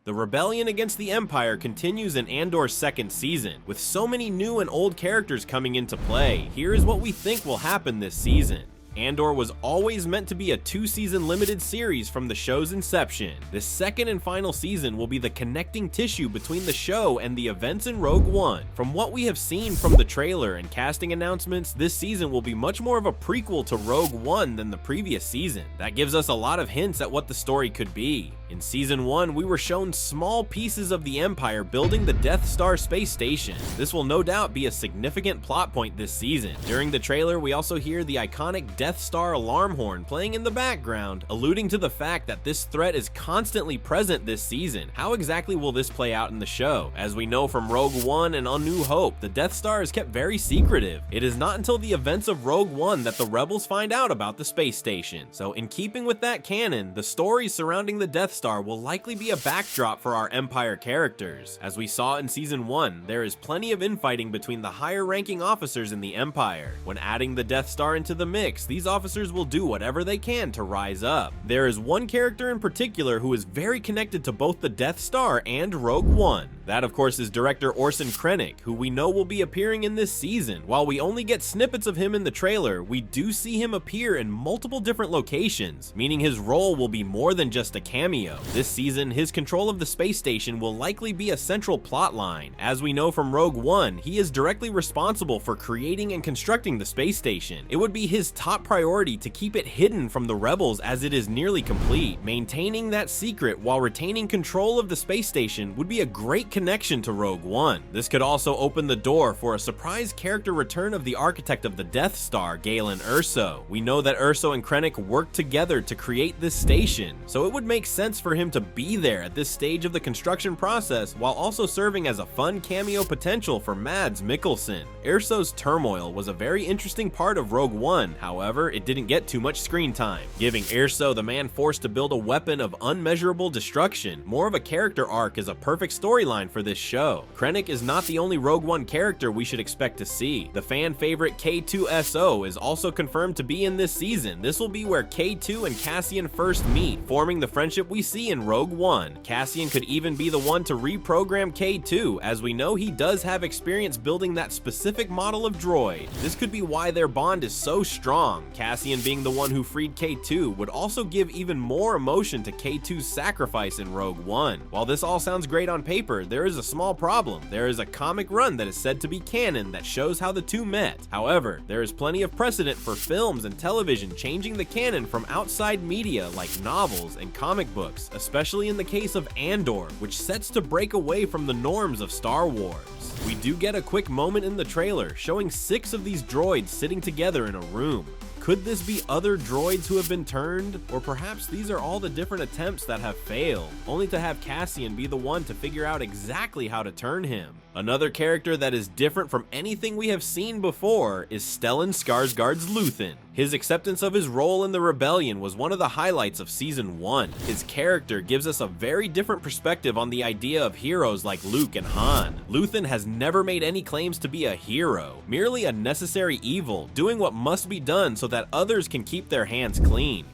The rebellion against the Empire continues in Andor's second season, with so many new and old characters coming into play. Here is what we think will happen this season. Andor was always meant to be a 2-season limited series from the show's inception. This second and final season will be the connecting tissue between the show and the events in Rogue One. From what we have seen from the trailer and casting announcements, this season will be much more of a prequel to Rogue One than the previous season. That gives us a lot of hints at what the story could be. In Season 1, we were shown small pieces of the Empire building the Death Star space station. This will no doubt be a significant plot point this season. During the trailer, we also hear the iconic Death Star alarm horn playing in the background, alluding to the fact that this threat is constantly present this season. How exactly will this play out in the show? As we know from Rogue One and A New Hope, the Death Star is kept very secretive. It is not until the events of Rogue One that the rebels find out about the space station. So in keeping with that canon, the stories surrounding the Death Star will likely be a backdrop for our Empire characters. As we saw in Season 1, there is plenty of infighting between the higher ranking officers in the Empire. When adding the Death Star into the mix, these officers will do whatever they can to rise up. There is one character in particular who is very connected to both the Death Star and Rogue One. That, of course, is director Orson Krennic, who we know will be appearing in this season. While we only get snippets of him in the trailer, we do see him appear in multiple different locations, meaning his role will be more than just a cameo. This season, his control of the space station will likely be a central plot line. As we know from Rogue One, he is directly responsible for creating and constructing the space station. It would be his top priority to keep it hidden from the rebels as it is nearly complete. Maintaining that secret while retaining control of the space station would be a great connection to Rogue One. This could also open the door for a surprise character return of the architect of the Death Star, Galen Erso. We know that Erso and Krennic worked together to create this station, so it would make sense for him to be there at this stage of the construction process while also serving as a fun cameo potential for Mads Mikkelsen. Erso's turmoil was a very interesting part of Rogue One, however, it didn't get too much screen time, giving Erso the man forced to build a weapon of unmeasurable destruction. More of a character arc is a perfect storyline for this show. Krennic is not the only Rogue One character we should expect to see. The fan favorite K2SO is also confirmed to be in this season. This will be where K2 and Cassian first meet, forming the friendship we see in Rogue One. Cassian could even be the one to reprogram K2, as we know he does have experience building that specific model of droid. This could be why their bond is so strong. Cassian being the one who freed K2 would also give even more emotion to K2's sacrifice in Rogue One. While this all sounds great on paper, there is a small problem. There is a comic run that is said to be canon that shows how the two met. However, there is plenty of precedent for films and television changing the canon from outside media like novels and comic books, especially in the case of Andor, which sets to break away from the norms of Star Wars. We do get a quick moment in the trailer showing 6 of these droids sitting together in a room. Could this be other droids who have been turned? Or perhaps these are all the different attempts that have failed, only to have Cassian be the one to figure out exactly how to turn him. Another character that is different from anything we have seen before is Stellan Skarsgård's Luthen. His acceptance of his role in the rebellion was one of the highlights of Season 1. His character gives us a very different perspective on the idea of heroes like Luke and Han. Luthen has never made any claims to be a hero, merely a necessary evil, doing what must be done so that others can keep their hands clean.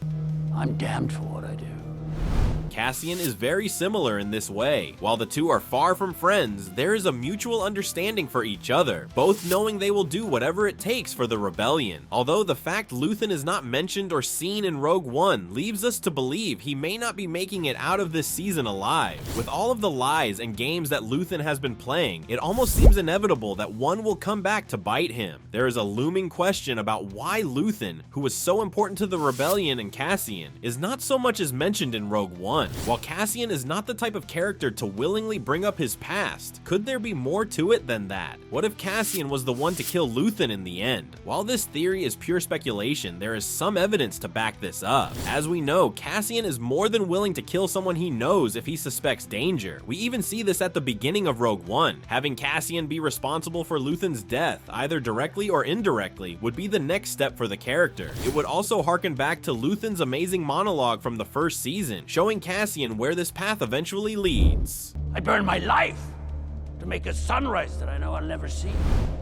I'm damned for what I do. Cassian is very similar in this way. While the two are far from friends, there is a mutual understanding for each other, both knowing they will do whatever it takes for the rebellion. Although the fact Luthen is not mentioned or seen in Rogue One leaves us to believe he may not be making it out of this season alive. With all of the lies and games that Luthen has been playing, it almost seems inevitable that one will come back to bite him. There is a looming question about why Luthen, who was so important to the rebellion and Cassian, is not so much as mentioned in Rogue One. While Cassian is not the type of character to willingly bring up his past, could there be more to it than that? What if Cassian was the one to kill Luthen in the end? While this theory is pure speculation, there is some evidence to back this up. As we know, Cassian is more than willing to kill someone he knows if he suspects danger. We even see this at the beginning of Rogue One. Having Cassian be responsible for Luthen's death, either directly or indirectly, would be the next step for the character. It would also harken back to Luthen's amazing monologue from the first season, showing Cassian where this path eventually leads. I burned my life to make a sunrise that I know I'll never see.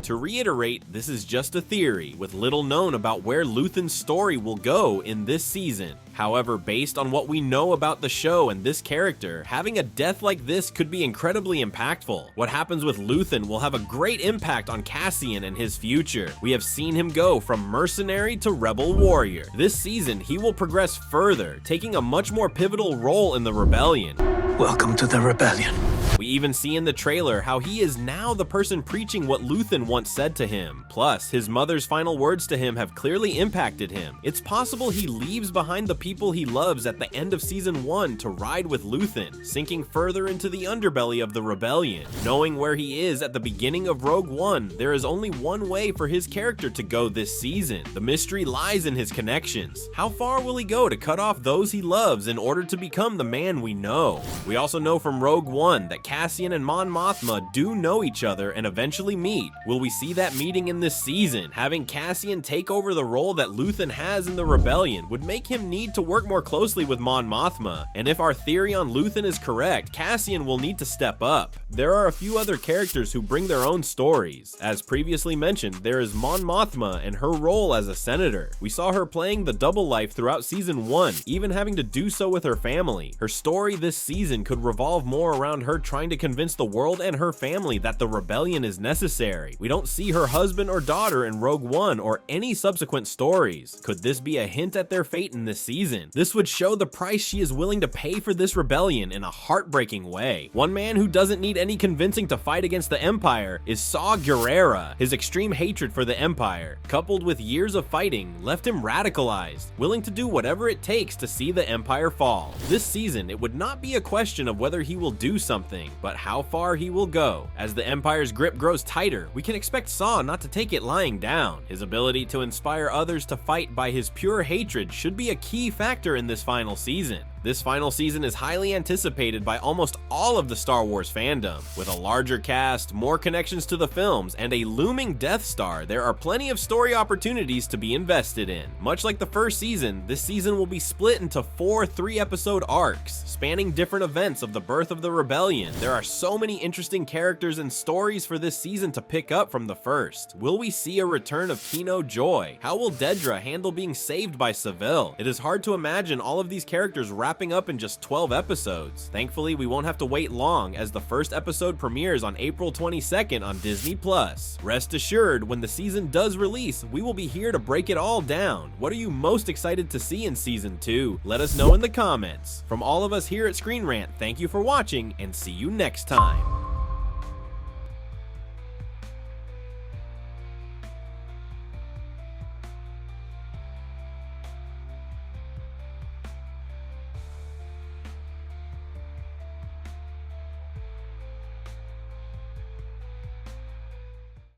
To reiterate, this is just a theory, with little known about where Luthen's story will go in this season. However, based on what we know about the show and this character, having a death like this could be incredibly impactful. What happens with Luthen will have a great impact on Cassian and his future. We have seen him go from mercenary to rebel warrior. This season, he will progress further, taking a much more pivotal role in the rebellion. Welcome to the rebellion. We even see in the trailer how he is now the person preaching what Luthen once said to him. Plus, his mother's final words to him have clearly impacted him. It's possible he leaves behind the people he loves at the end of season 1 to ride with Luthen, sinking further into the underbelly of the rebellion. Knowing where he is at the beginning of Rogue One, there is only one way for his character to go this season. The mystery lies in his connections. How far will he go to cut off those he loves in order to become the man we know? We also know from Rogue One that Cassian and Mon Mothma do know each other and eventually meet. Will we see that meeting in this season? Having Cassian take over the role that Luthen has in the rebellion would make him need to work more closely with Mon Mothma, and if our theory on Luthen is correct, Cassian will need to step up. There are a few other characters who bring their own stories. As previously mentioned, there is Mon Mothma and her role as a senator. We saw her playing the double life throughout season 1, even having to do so with her family. Her story this season could revolve more around her trying to convince the world and her family that the rebellion is necessary. We don't see her husband or daughter in Rogue One or any subsequent stories. Could this be a hint at their fate in this season? This would show the price she is willing to pay for this rebellion in a heartbreaking way. One man who doesn't need any convincing to fight against the Empire is Saw Gerrera. His extreme hatred for the Empire, coupled with years of fighting, left him radicalized, willing to do whatever it takes to see the Empire fall. This season, it would not be a question of whether he will do something, but how far he will go. As the Empire's grip grows tighter, we can expect Saw not to take it lying down. His ability to inspire others to fight by his pure hatred should be a key factor in this final season. This final season is highly anticipated by almost all of the Star Wars fandom. With a larger cast, more connections to the films, and a looming Death Star, there are plenty of story opportunities to be invested in. Much like the first season, this season will be split into 4 3-episode arcs, spanning different events of the birth of the rebellion. There are so many interesting characters and stories for this season to pick up from the first. Will we see a return of Kino Joy? How will Dedra handle being saved by Seville? It is hard to imagine all of these characters wrapping up in just 12 episodes. Thankfully, we won't have to wait long, as the first episode premieres on April 22nd on Disney+. Rest assured, when the season does release, we will be here to break it all down. What are you most excited to see in season 2? Let us know in the comments. From all of us here at Screen Rant, thank you for watching, and see you next time.